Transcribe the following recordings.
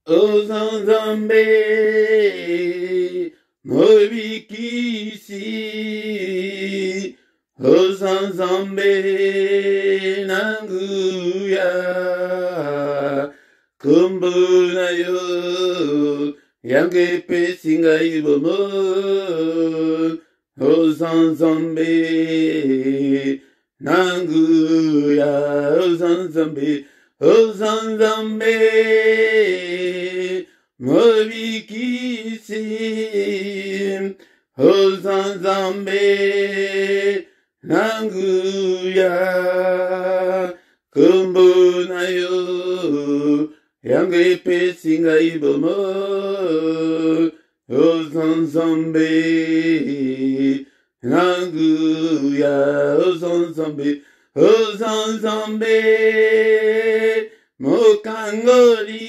Ozanzambe, Mobikisi, Ozanzambe, Nanguya, Kumbunayo, Yangepe Singaibamo, Ozanzambe, Nanguya, Ozanzambe, Ozanzambe, Mobikisi, Ozanzambe, Nanguya, Kumbunayo, Yangepe Singaibamo, Ozanzambe, Nanguya, Ozanzambe, Ozanzambe, Mokangoli,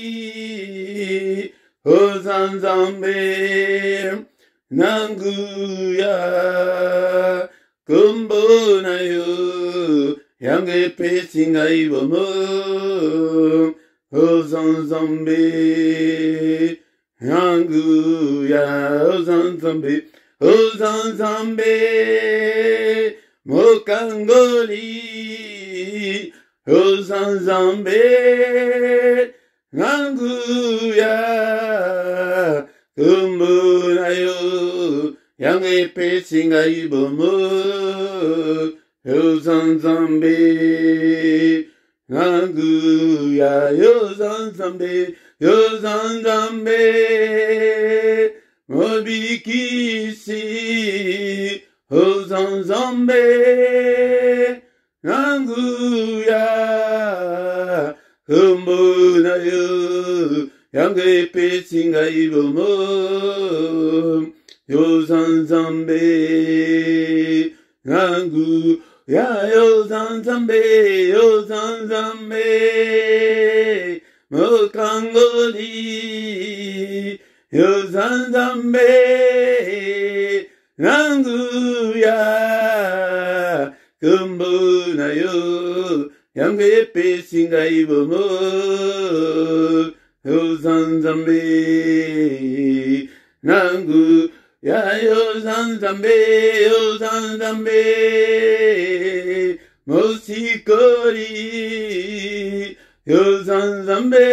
Ozanzambe, Nanguya, Kumbunayo, Yangepe Singaibamo, Ozanzambe, Nanguya, Ozanzambe, Ozanzambe, Mokangoli, Ozanzambe, Nanguya, Kumbunayo, Yangepe Singaibamo, Ozanzambe, Nanguya, Ozanzambe, Ozanzambe, Mobikisi, Ozanzambe, Nanguya, Kumbunayo, Yangepe Singaibamo, Ozanzambe, Nanguya, Ozanzambe, Ozanzambe, Mokangoli, Ozanzambe, Nanguya, Kumbunayo, Yangepe Singaibamo, Ozanzambe, Nanguya, Ozanzambe, Ozanzambe, Mosikori, Ozanzambe,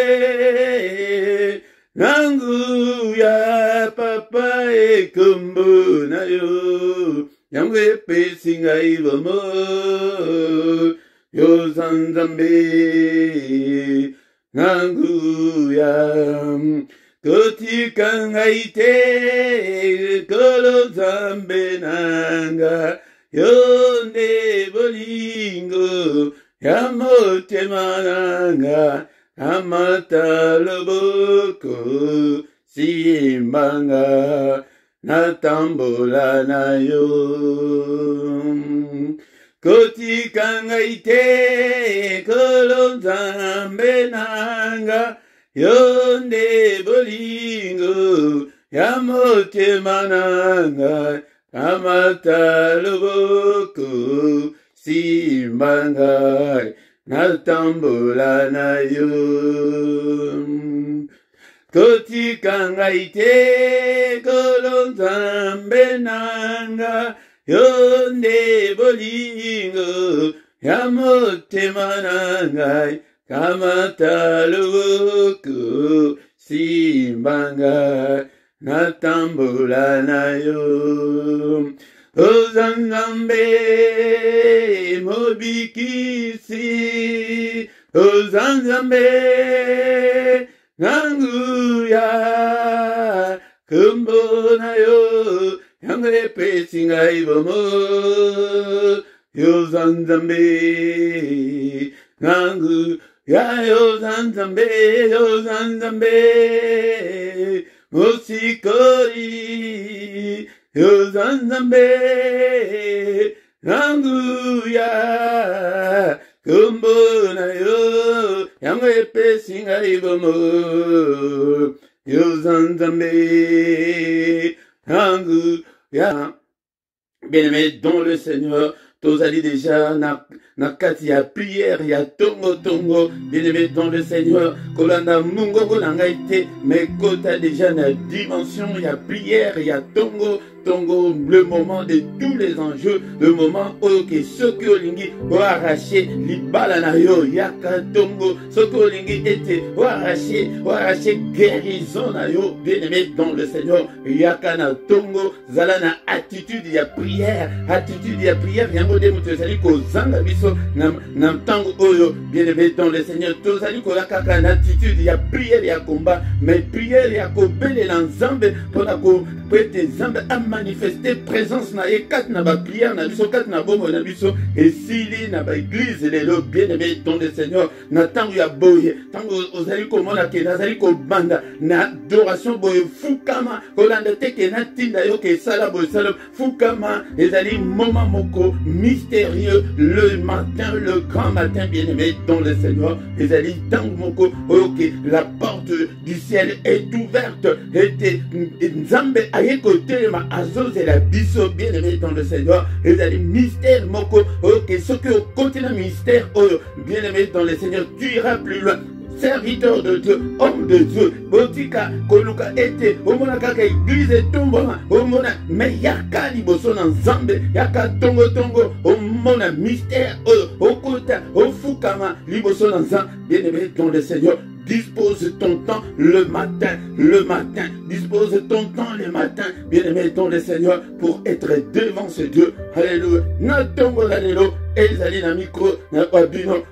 Nanguya, Papa e Kumbunayo, Yangepe Singaibamo, Ozanzambe, Nanguya, Kotikangaite, Kolozambe Nanga, Yonde Bolingo, Yamotemananga, Amata Loboko, Simbanga, Natambola Nayo. Kotikangaite, Kolozambe Nanga, Yonde Bolingo, Yamotemananga, Amata Loboko, Simbanga, Natambola Nayo. Kotikangaite, Kolozambe Nanga, Yonde Bolingo, Yamotemananga, Amata Loboko, Simbanga, Natambola Nayo. Ozanzambe, Mobikisi, Ozanzambe, Nanguya, Kumbunayo, Yangepe Singaibamo, Ozanzambe, Nanguya, Ozanzambe, Ozanzambe, Mosikori, Ozanzambe, Nanguya, Kumbunayo, Yangepe Singaibamo, Ozanzambe, Nanguya. Bien-aimés dans le Seigneur, tozali déjà na kati ya prière ya tongo tongo, bien-aimé dans le Seigneur, kolanda mungongo na ngai te, mais kota déjà na dimension ya prière ya tongo tongo, le moment de tous les enjeux, le moment où ceux qui olingi ont arraché libala na yo yaka tongo, ceux qui olingi était ont arraché guérison na yo, bien-aimé dans le Seigneur, yaka na tongo, zala na attitude ya prière, yango de mutozali ko zanga biso na tango oyo, bien-aimé dans le Seigneur, tozali ko kaka na attitude ya prière ya combat, mais prière ya ko bele na nzambe pona ko pete nzambe manifester présence na ekat na ba prière na biso kat na bombo na biso esili na ba église lelo, bien-aimé dans le Seigneur, na tango ya boye tango ozali komona ke nazali ko banda na adoration boye fukama kolanda te ke na tinda yo ke sala boye sala fukama, ezali moment moko mystérieux le matin, le grand matin, bien-aimé dans le Seigneur, ezali tango moko ok, la porte du ciel est ouverte et nzambe aye côté ma et la biso, bien-aimé dans le Seigneur, et les mystères moko, ok, ce que au côté d'un mystère, bien-aimé dans le Seigneur, tu iras plus loin. Serviteur de Dieu, homme de Dieu, botika, koluka ete, omona kaka église tombona, omona, mais yaka liboso na nzambe, yaka tongo tongo, omona mystère, okota, ofukama, liboso na nzambe, bien-aimé dans le Seigneur. Dispose ton temps le matin, dispose ton temps le matin, bien-aimé dans le Seigneur, pour être devant ce Dieu. Alléluia. Na tongo la lelo, ezali na micro, na wabino,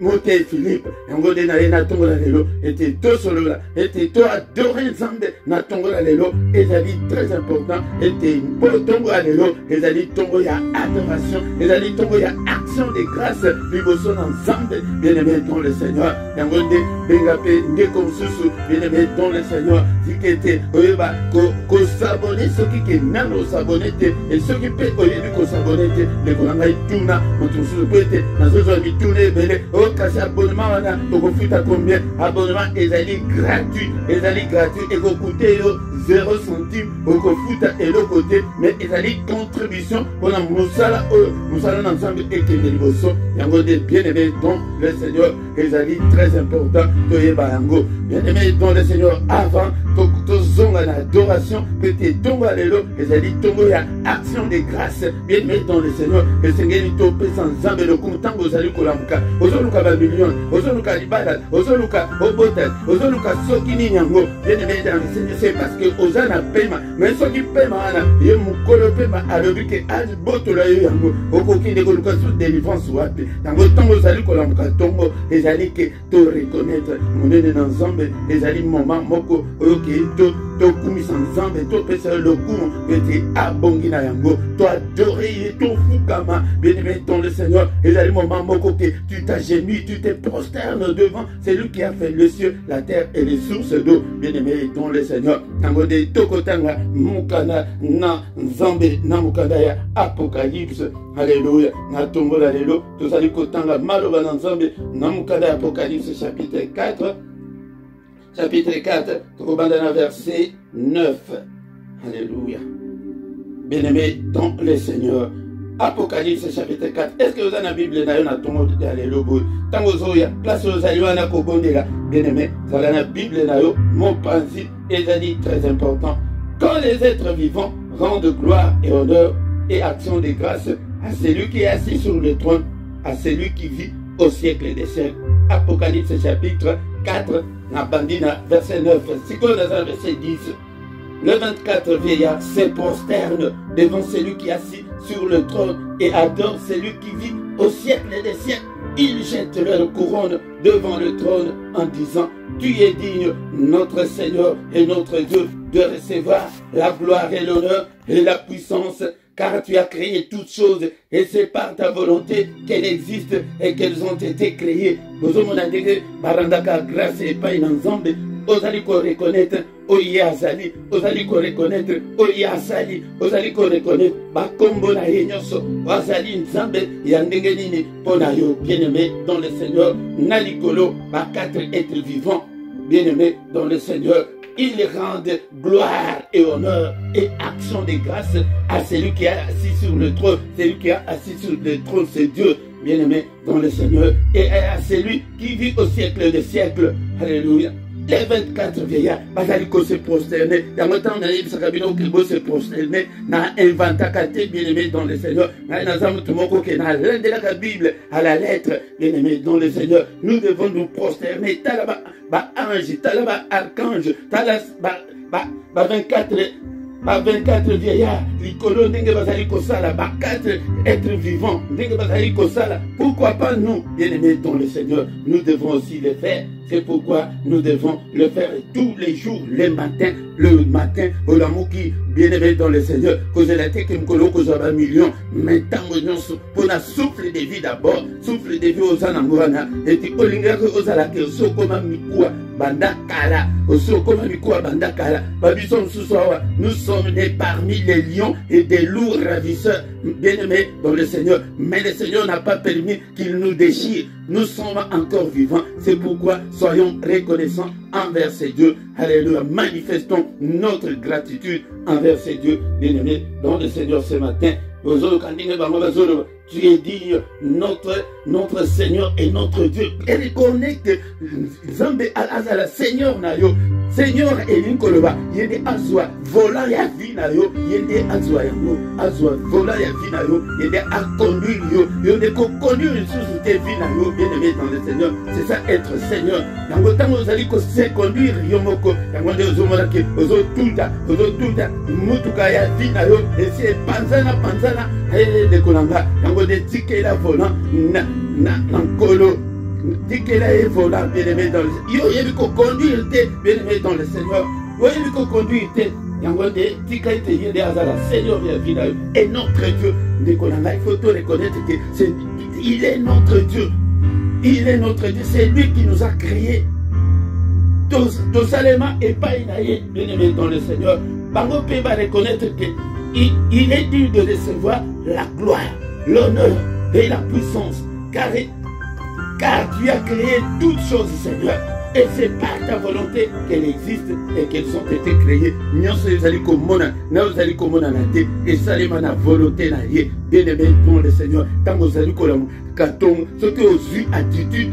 Moté Philippe, ngode na na tongo la lelo, était tout solo là, était tout adoré nzambe, na tongo la lelo, ezali très important, était pour tongo la lelo, ezali tongo ya adoration, ezali tongo ya action de grâce, liboso na nzambe, bien-aimé dans le Seigneur, ngode bengape ndeko mususu, bien-aimé dans le Seigneur, tikete oyeba ko s'abonner ceux qui nano s'abonner et ceux qui peut oyebi ko s'abonner le kolanga ituna, mususu peut na zozo bitune bele kasi abonnement wana tokofuta combien abonnement ezali gratuit et kokuta yo 0 centime okofuta eloko te, mais ezali contribution pona musala oyo musala na nzambe ekende liboso yango de bien-aimé dans le Seigneur, ezali très important toyeba yango, bien-aimé dans le Seigneur, avant tozonga na adoration pete tongo lelo ezali tongo ya action de grâce, bien-aimé dans le Seigneur, esengeli topesa nzambe lokumu ntango ozali kolamuka ozoluka ba million, ozoluka libala, ozoluka obota, ozoluka soki nini yango, bien-aimé dans le Seigneur, c'est parce que ozana pema, mais soki pema wana ye mukolo pema alobi ke ali botola yo yango okokinde koluka sur délivrance wapi yango ntango ozali kolamuka tongo ezali ke to reconnaître monene na nzambe, ezali moment moko oyoki tokumisa nzambe topesa lokumu ete abongi na yango to adore ye tofukama, bien-aimé dans le Seigneur, ezali moment moko ke tu t'agenouilles, tu te prosternes devant celui qui a fait le ciel, la terre et les sources d'eau, bien-aimé dans le Seigneur, tango de tokotanga mukana na nzambe na mukanda ya Apocalypse, alléluia, na tongo la lelo tozali kotanga maloba na nzambe na mukanda ya Apocalypse chapitre 4, tokobanda verset 9, alléluia, bien-aimé dans le Seigneur. Apocalypse chapitre 4. Est-ce que vous avez la Bible na yo na tongo de alelo boy? Tango zoya, place aux aliwana ko bondela. Bien-aimé, vous avez la Bible na yo, mon principe est très important. Quand les êtres vivants rendent gloire et honneur et action de grâce à celui qui est assis sur le trône, à celui qui vit au siècle des siècles. Apocalypse chapitre 4, na bandina verset 9. C'est quoi dans verset 10? Le 24 vieillards se prosternent devant celui qui est assis sur le trône et adorent celui qui vit au siècle des siècles. Ils jettent leur couronne devant le trône en disant: Tu es digne, notre Seigneur et notre Dieu, de recevoir la gloire et l'honneur et la puissance, car tu as créé toutes choses et c'est par ta volonté qu'elles existent et qu'elles ont été créées. Ozali ko reconnaître oye azali, ozali ko reconnaître oye azali, ozali ko reconnaître bakombo na ye nyonso azali nzambe ya ndenge nini pona yo, bien-aimé dans le Seigneur, na likolo ba 4 êtres vivants, bien-aimés dans le Seigneur, ils rendent gloire et honneur et action de grâce à celui qui est assis sur le trône. Celui qui est assis sur le trône, c'est Dieu, bien-aimé dans le Seigneur, et à celui qui vit au siècle des siècles. Alléluia. Les 24 vieillards, basaliko se prosterner. Dans le temps, on se prosterner. Na inventakate, bien-aimé dans le Seigneur. Na nazam tumoko ke na l'un de la Bible à la lettre, bien-aimé dans le Seigneur. Nous devons nous prosterner. Talaba, ba ange, talaba archange, talas, ba 24 vieillards, l'icolo n'enge basaliko sala, 4 êtres vivants, n'enge basaliko sala. Pourquoi pas nous, bien-aimés dans le Seigneur, nous devons aussi le faire. C'est pourquoi nous devons le faire tous les jours, le matin, au Lamouki, bien-aimé dans le Seigneur, cause la tête que nous cause un million, maintenant, pour la souffle de vie d'abord, souffle de vie aux Anamouana, et tu olinga aux Alake, au Sokoma Mikua, Bandakala, au Sokoma Mikua, Bandakala, Babison Soussawa, nous sommes nés parmi les lions et des loups ravisseurs, bien-aimés dans le Seigneur, mais le Seigneur n'a pas permis qu'il nous déchire. Nous sommes encore vivants, c'est pourquoi soyons reconnaissants envers ces dieux. Alléluia, manifestons notre gratitude envers ces dieux, bien-aimés dans le Seigneur ce matin. Tu es dit notre Seigneur et notre Dieu. Et reconnais que Zambé Al-Azala, Seigneur Nayo, Seigneur Elinkoloba, Yende Azwa, volant ya vie Nayo, Yende Azwa Yango, Azwa, volant ya vie Nayo, Yende a conduire Yo, Yende ko conduire une sous tes vie Nayo, bien aimé dans le Seigneur. C'est ça être Seigneur. Yango tango ozali ko se conduire Yomoko, Yango de Ozomona ke, Ozo Tuta, Mutuka ya vie Nayo, et c'est Panzana, de Kolanga, Yango de Tikela volant, Nankolo. Dit qu'elle est volant, bien-aimé dans le Seigneur. Il y a qu'on conduire, bien-aimé dans le Seigneur. Il y a qu'on conduire, il y a Seigneur et notre Dieu. Il faut tout reconnaître qu'il est notre Dieu. Il est notre Dieu. C'est lui qui nous a créés. Tout Salema et pas Inaïe, bien-aimé dans le Seigneur. Bango peut reconnaître qu'il est digne de recevoir la gloire, l'honneur et la puissance. Car tu as créé toutes choses, Seigneur. Et c'est par ta volonté qu'elles existent et qu'elles ont été créées. Nous allons et Salema na volonté na ye. Bien-aimé dans le Seigneur. Tant que vous allez ce que vous avez attitude,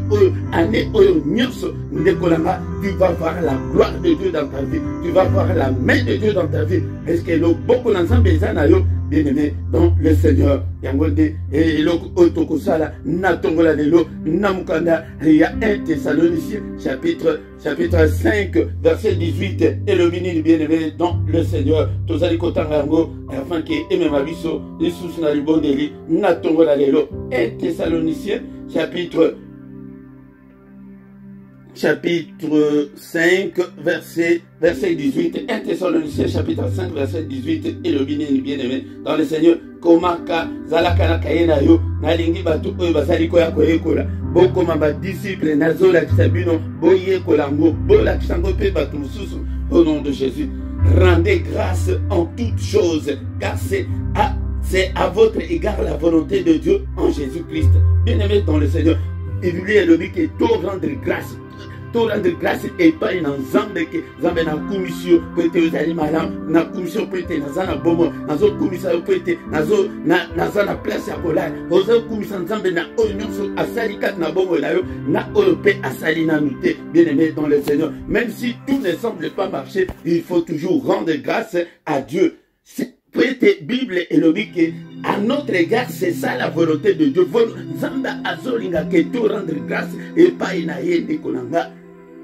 année, tu vas voir la gloire de Dieu dans ta vie. Tu vas voir la main de Dieu dans ta vie. Est-ce que nous beaucoup d'ensemble bien-aimé dans le Seigneur. Yangode et l'Otokosala, Natongola Lelo, Namukanda, il y a 1 Thessaloniciens, chapitre 5, verset 18, et le béni bien-aimé dans le Seigneur. Tozali Kotangango, afin qu'il aime ma biso, les sous na libondeli, Natongola Lelo, 1 Thessaloniciens, chapitre 5, verset 18, 1 Thessaloniciens, chapitre 5, verset 18, et le bien-aimé dans le Seigneur. Komaka, Zalakana Kayena yo, Nalingi Batu, Basaliko ya Koyekola, Bokoma ba disciple, Nazola Kisabino, Boye Kolango, Bola Kisango Pe Batu Susu, au nom de Jésus. Rendez grâce en toutes choses, car c'est à votre égard la volonté de Dieu en Jésus-Christ. Bien-aimé dans le Seigneur, il lui est le but que tout rendre grâce. Tout rendre grâce et pas une ensemble que Zambé na commission peut être aux animaux, na commission peut être na zana bomo, na zo commission peut être na zana place à coller, aux commission Zambé na oignon sur asalika na bomo na yo, na europé asali na nuté, bien-aimé dans le Seigneur. Même si tout ne semble pas marcher, il faut toujours rendre grâce à Dieu. Prêter Bible et le dit que à notre égard, c'est ça la volonté de Dieu. Zamba azolinga que tout rendre grâce et pas inaye de konanga.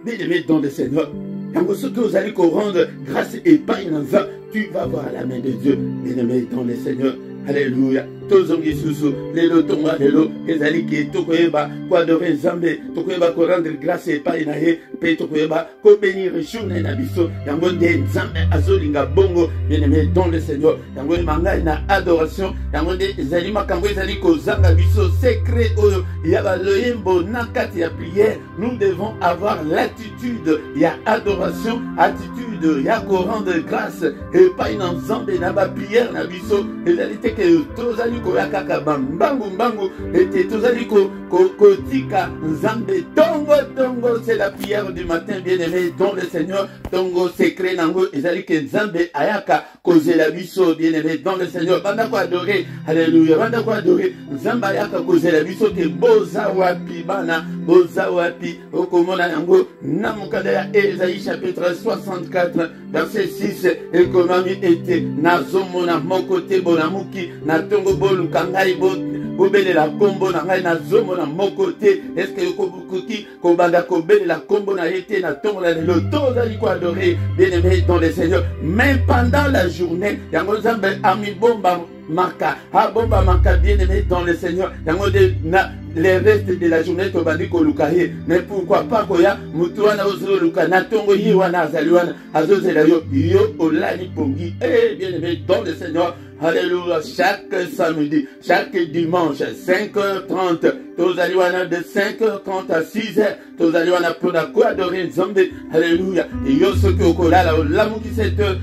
Bien-aimé dans le Seigneur. Quand ce que vous allez rendre grâce et pas inaza, tu vas voir la main de Dieu. Bien-aimé dans le Seigneur. Alléluia. Tozongi susu, lelo tonga lelo, ezali ki tokoyeba, ko adorer Nzambe, tokoyeba ko rendre grâce et pas inaye, pe tokoyeba ko bénir journée na biso, yango nde Nzambe azolinga bongo, bien-aimé dans le Seigneur. Yango manga na adoration, yango nde ezali makambo ezali ko zanga biso secret oyo ya ba loyembo na kati ya prière. Nous devons avoir l'attitude ya adoration, attitude ya ko rendre grâce et pas une Nzambe na ba prière na biso, ezali te que tozali tozali koya kaka bambangu mbangu ete tozali kotika nzambe tongo tongo. C'est la prière du matin, bien-aimé dans le Seigneur. Tongo secret nango ezali ke nzambe ayaka kozela biso, bien-aimé dans le Seigneur. Banda ko adorer, alléluia. Banda ko adorer nzambe ayaka kozela biso te boza wapi bana, boza wapi okomona yango na mokanda ya Esaïe chapitre 64 verset 6 ekomami ete nazomona moko te bonamuki na tongo boluka ngai bobelela kombo na ngai nazomona moko te. Est-ce que kobukuki kobanda kobelela kombo na yete na tongo na lelo tozali ko adorer, bien-aimé dans le Seigneur. Même pendant la journée yango nzambe ami bomba maka bomba maka, bien-aimé dans le Seigneur. Yango les restes de la journée tobandi koluka ye, mais pourquoi pas koya mutu wana ozoluka na tongo ye wana azali wana azozela yo olali pongi. Bien-aimé dans le Seigneur. Alléluia. Chaque samedi, chaque dimanche, 5h30, tozali wana de 5h30 à 6h, tozali wana pour adorer Nzambe. Alléluia. Et yo soki okolala olamuki 7h,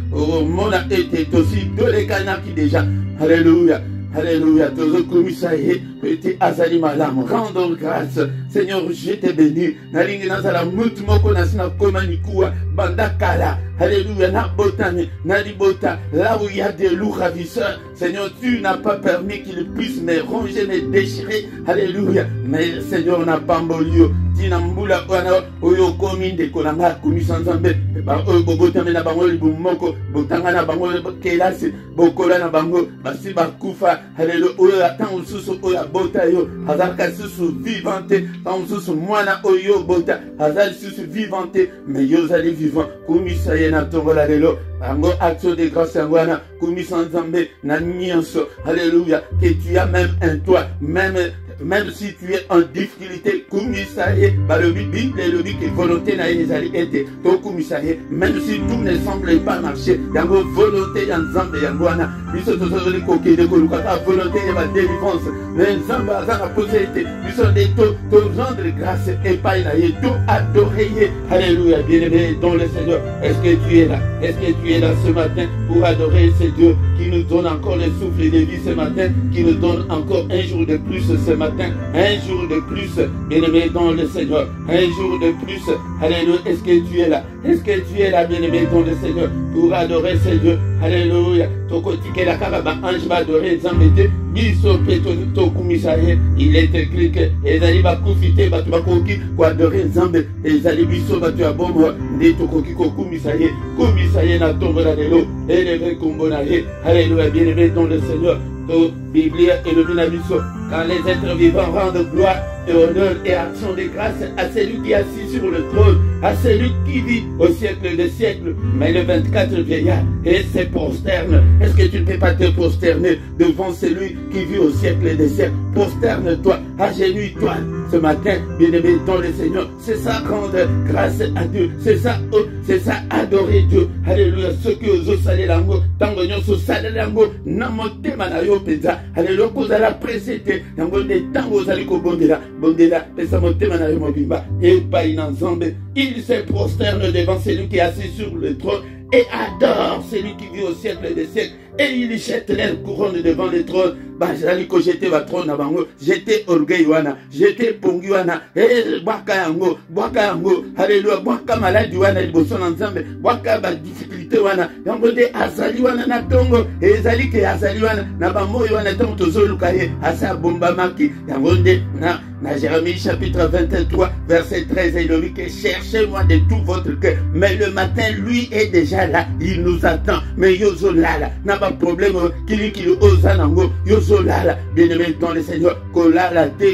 mona ete tosi tolekanaki déjà. Alléluia. Alléluia. Tozo komisa ye petit azali malam. Rendons grâce. Seigneur, je te bénis. Nalingi nazala mutu moko nasina koma nikuwa bandakala. Alléluia. Na botani, na libota. Là où il y a des loups ravisseurs, Seigneur, tu n'as pas permis qu'ils puissent me ronger, me déchirer. Alléluia. Mais Seigneur, n'a pas mbolio. Tinambula wana oyo komi ndeko na nga komisa nzambe ba oyo bobotame na bango libu moko botanga na bango kelasi bokola na bango basi bakufa. Alléluia. Oyo atan ususu oyo bota yo azalaka susu vivante tan ususu mwana oyo bota azali susu vivante mais yo zali vivant komisa ye na tongo la lelo bango action de grâce wana komisa nzambe na nyonso. Alléluia. Que tu as même un toit, même si tu es en difficulté, commissaire, le Bible et le Bible que volonté n'a ezali été, ton commissaire, même si tout ne semble pas marcher, il y a une volonté ensemble, il y a une biso tozoli kokende kolukaka volonté et ma délivrance, mais ensemble azana possibilité, biso de to rendre grâce et pas na ye, tout adorer. Alléluia, bien-aimé dans le Seigneur. Est-ce que tu es là? Est-ce que tu es là ce matin pour adorer ce Dieu qui nous donne encore le souffle de vie ce matin, qui nous donne encore un jour de plus ce matin? Un jour de plus, bien-aimé dans le Seigneur. Un jour de plus. Alléluia. Est-ce que tu es là? Est-ce que tu es là, bien-aimé dans le Seigneur, pour adorer ce Dieu? Alléluia. Tokotike la karaba ange va adorer Zambete. Biso peto tokumisaye. Il est écrit que ezali ba kufite batu bakoki ko adorer Nzambe. Ezali biso batu ya bomo nde tokoki ko kumisaye. Kumisaye na tombe la lelo. Eleve kombo na ye. Alléluia. Bien-aimé dans le Seigneur. Bible et le Bible. Quand les êtres vivants rendent gloire et honneur et action de grâce à celui qui est assis sur le trône, à celui qui vit au siècle des siècles. Mais le 24 vieillard et se prosterne. Est-ce que tu ne peux pas te prosterner devant celui qui vit au siècle des siècles? Prosterne-toi, agenouille-toi ce matin, bien-aimé dans le Seigneur. C'est ça rendre grâce à Dieu. C'est ça adorer Dieu. Alléluia. Ce que vous salez l'amour, tango nyonso salé l'amour, namotema na yo penza. Alléluia. Kozala précédé. Yango de tango zali ko bondela, pesa motema na yo mobimba. Et pas inensemble. Il se prosterne devant celui qui est assis sur le trône et adore celui qui vit au siècle des siècles. Et il jette l'air couronne devant le trône. J'allais que j'étais va trône à bango, j'étais orgueil wana, j'étais pongi wana, bwaka yango, alléluia, bwaka maladi wana, liboson ensemble, bwaka ba difficulté wana, yango de azali wana na tongo, ezali ke azali wana, na ba moyo wana tongo tozoluka ye, asa bomba maki, yango de na Jérémie chapitre 23, verset 13, il dit que cherchez-moi de tout votre cœur, mais le matin, lui est déjà là, il nous attend, mais yozo lala, n'a pas problème, kili ozanango, yozo lala, bien-aimé dans le Seigneur, kolala te,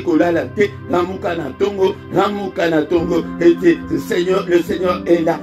ramukana tongo, et le Seigneur est là,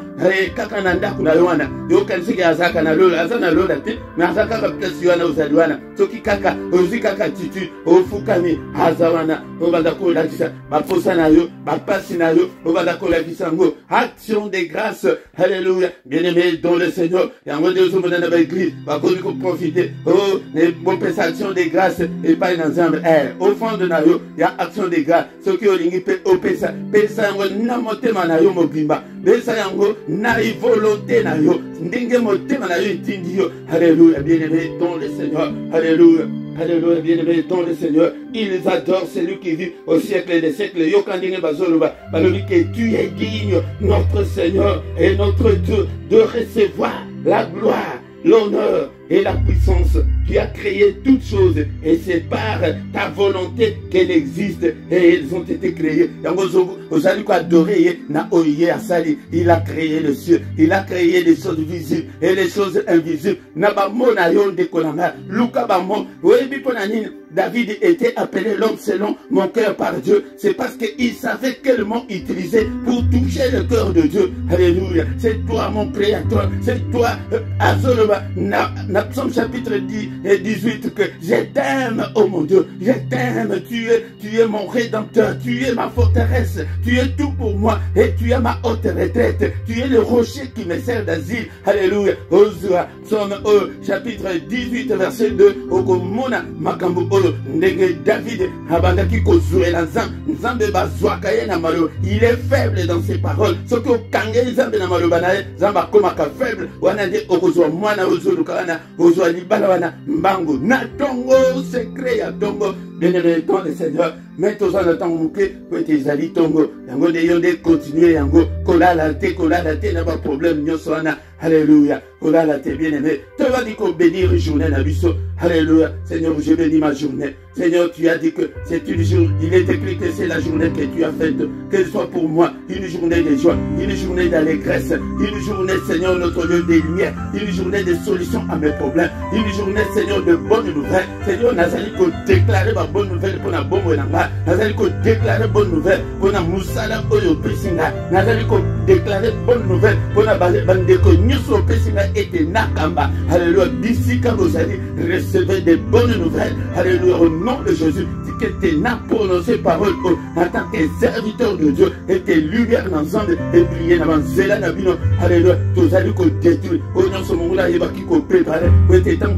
kakananda kuna yoana, yo kansiki azaka na lola, azana lola te, mais azaka ka place yoana ozaliwana, toki kaka, ozi kaka titu, ofukami, azawana, obandako lakisa, baposa na yo, bapasi na yo, obandako lakisa ngo, action de grâce, alléluia, bien-aimé dans le Seigneur, yango de zo mona na église, bakomi ko profiter, oh, ne bon action de grâce, et pas dans Nzambe, au fond de na yo, ya action de grâce, ce qui olingi pe opesa, pesa ngo na motema na yo mobimba, pesa yango na volonté na yo, ndenge motema na yo etindi yo, alléluia, bien-aimé dans le Seigneur, alléluia. Alléluia, bien-aimé dans le Seigneur. Ils adorent celui qui vit au siècle des siècles. Yokandine Bazoluba, Baloli, que tu es digne, notre Seigneur et notre Dieu, de recevoir la gloire, l'honneur et la puissance. Tu as créé toutes choses et c'est par ta volonté qu'elles existent et elles ont été créées. Il a créé le ciel, il a créé les choses visibles et les choses invisibles. David était appelé l'homme selon mon cœur par Dieu. C'est parce qu'il savait quel mot utiliser pour toucher le cœur de Dieu. Alléluia. C'est toi mon créateur. C'est toi, Azoloba, Psaume chapitre 10 et 18, que je t'aime, oh mon Dieu. Je t'aime. Tu es mon rédempteur. Tu es ma forteresse. Tu es tout pour moi. Et tu es ma haute retraite. Tu es le rocher qui me sert d'asile. Alléluia. Ozua, Psaume chapitre 18, verset 2. Okomona makambu. David, il est faible dans ses paroles. Ce que faible, bien-aimé dans le Seigneur, mais tous en attendant que tes alliés tongo, yango de yonde continuer yango, kola la te n'a pas problème, nyosona, alléluia, kola la te bien-aimé, tu vas dire qu'on bénir journée nabiso, alléluia, Seigneur, je bénis ma journée, Seigneur, tu as dit que c'est une journée, il est écrit que c'est la journée que tu as faite, qu'elle soit pour moi une journée de joie, une journée d'allégresse, une journée, Seigneur, notre lieu de lumière, une journée de solution à mes problèmes, une journée, Seigneur, de bonnes nouvelles, Seigneur, Nazali, qu'on déclare ma bonne nouvelle pour la bonne nanga, Nazali, qu'on déclare bonne nouvelle pour la moussala oyo pesinga, Nazali, qu'on déclare bonne nouvelle pour la bandeko nyuso pesinga et nakamba, alléluia, d'ici quand vous allez recevoir des bonnes nouvelles, alléluia, au nom de Jésus, que tu n'as prononcé parole en tant que serviteur de Dieu et tes lumières ensemble et prier dans Zéla Nabino, alléluia, tous allez qu'on détruit, au nom de ce monde-là, il va qui qu'on prépare, et tes temps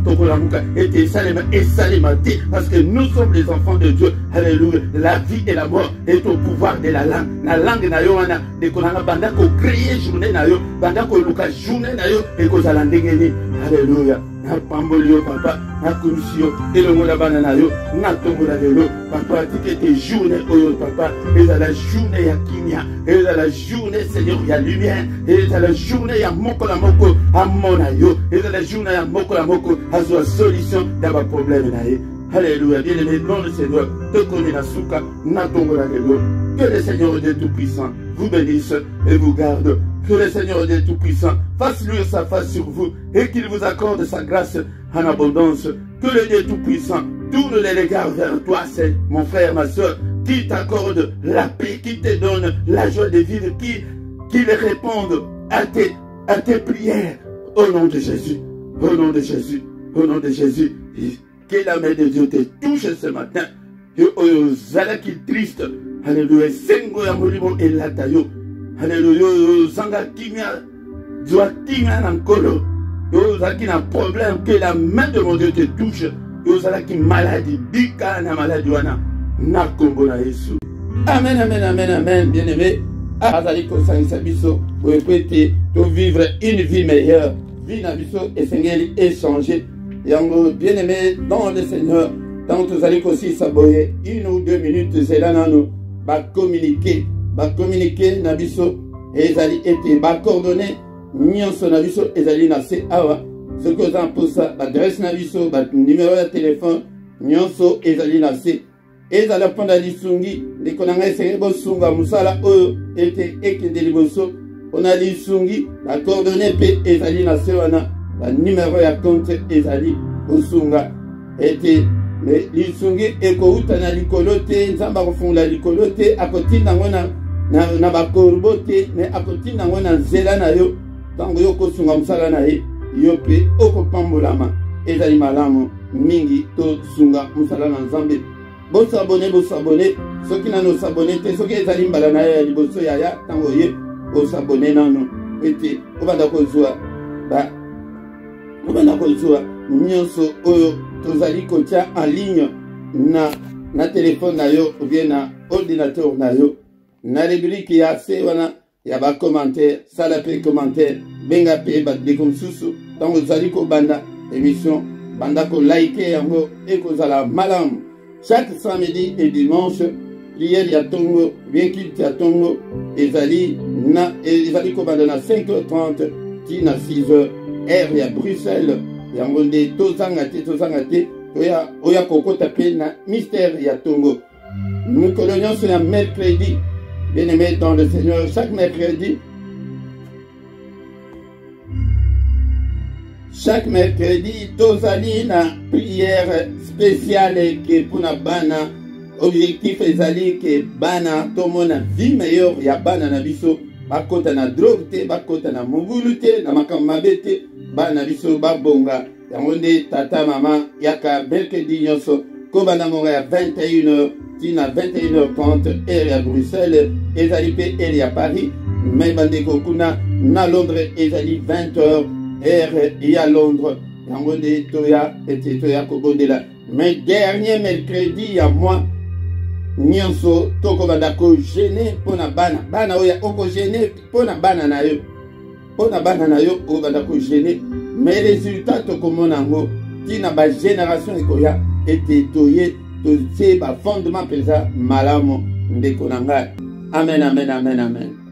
et tes salima et salimati, parce que nous sommes les enfants de Dieu, alléluia, la vie et la mort est au pouvoir de la langue, la langue na yo wana, de qu'on a banda qu'on crée journée na yo, banda qu'on luka journée na yo, et qu'on a l'endégénie, alléluia. Na pambolio papa, na kunsio, et le mot là-bas na yo, na tombo la vélo, papa, tu que tes journées, oh papa, et à la journée ya kimia, et à la journée, Seigneur, ya lumière, et à la journée ya moko la moko, à mon ayo, et à la journée ya moko la moko, à sa solution, y'a pas problème na ye. Alléluia, bien-aimé, non le Seigneur, te connaît la souka, na tombo la vélo, que le Seigneur Dieu Tout-Puissant vous bénisse et vous garde. Que le Seigneur Dieu Tout-Puissant fasse luire sa face sur vous et qu'il vous accorde sa grâce en abondance. Que le Dieu Tout-Puissant tourne les regards vers toi, c'est mon frère, ma soeur, qui t'accorde la paix, qui te donne la joie de vivre, qui réponde à tes prières. Au nom de Jésus, au nom de Jésus, au nom de Jésus. Que la main de Dieu te touche ce matin. Zalaki triste. Alléluia. Sengo ya molimo elatayo. Alléluia. Zanga kimia. Doit kimia nankolo. Yo zalaki na problème. Que la main de mon Dieu te touche. Yo zalaki maladie. Bika na maladie wana. Na kombo na Yesu. Amen, amen, amen, amen. Bien aimé. Azali ko sangisa biso. Pour vivre une vie meilleure. Vie na biso et sengeli échanger. Yango bien aimé dans le Seigneur. Tant que vous allez aussi s'abonner 1 ou 2 minutes, c'est là nous va communiquer nabiso et zali été va coordonner nyonso nabiso et zali na se awa ce que vous en pour ça adresse nabiso ba numéro de téléphone nyonso et zali na se et zala panda lisungi de konanga ese bo sunga musala oyo était ekende liboso on a lisungi la coordonnée pe et zali na se wana la numéro ya compte et zali osunga était mais lisungi eko utana likolote nzamba kofunga likolote akotinda ngona na bakorbote mais akotinda ngona zela na yo tango yo kosunga musala na ye yo pe okopambolama ezali malamu mingi to sunga musala na nzambe bo s'abonner soki nano s'abonner te soki ezali mbala na ya liboso ya tango ye o s'abonner nano ete obanda kozwa nyonso oyo tozali kotia en ligne na téléphone na yo ou bien na ordinateur na yo na rubrique ya se wana ya ba commentaire sala pe commentaire benga pe ba de comme susu donc tozali ko banda émission banda ko like yango ekozala malamu. Chaque samedi et dimanche, prière ya tongo, bien culte ya tongo, ezali kobanda na 5h30 tina 6h, heure ya Bruxelles, yango nde tozanga te, oya kokota pe na mystère ya tongo. Nous colonions sur la mercredi, bien-aimés dans le Seigneur, chaque mercredi, tozali na prière spéciale que pour na bana, objectif ezali que bana tomona vie meilleure ya bana na biso, bakota na drogue te, bakota na mugulu te, na makambo mabe te, bana biso babonga. Yango nde tata mama yaka mercredi nyonso kobanda monga ya 21h tina 21h30 heure ya Bruxelles, ezali pe heure ya Paris, mais bandeko kuna na Londres ezali 20h heure ya Londres. Yango nde toya kobondela. Mais dernier mercredi ya mois nyonso tokobanda ko gêner pona bana oya oko gêner pona bana na yo, okobanda ko gêner. Mais résultat tokomona ngo tina ba génération ekoya ete toye totie ba fondement pesa malamu ndeko na ngai. Amen.